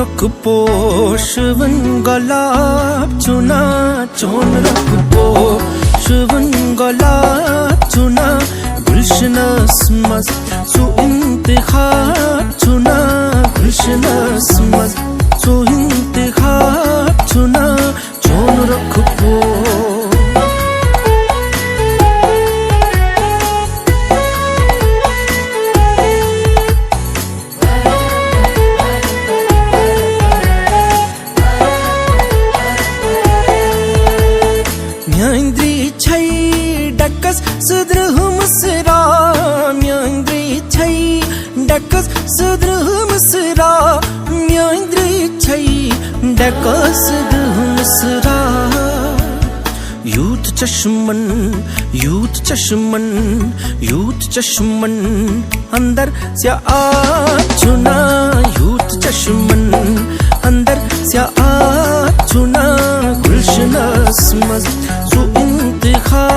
रख पोश वन गलाब चुना चोन रख पोश वन गलाब चुना गुलशनस मज सु इंतखाब चुना गुलशनस मज सु इंतखाब चुना चोन रख पो म्यांद्री छै डकस सुद्रह मुसरा म्यांद्री छै डकस सुद्रह मुसरा म्यांद्री छै डकस सुद्रह मुसरा यूथ चश्मन यूथ चश्मन यूथ चश्मन अंदर से आ चुना यूथ चश्मन अंदर से आ चुना गुलशनस मज सु इंतखाब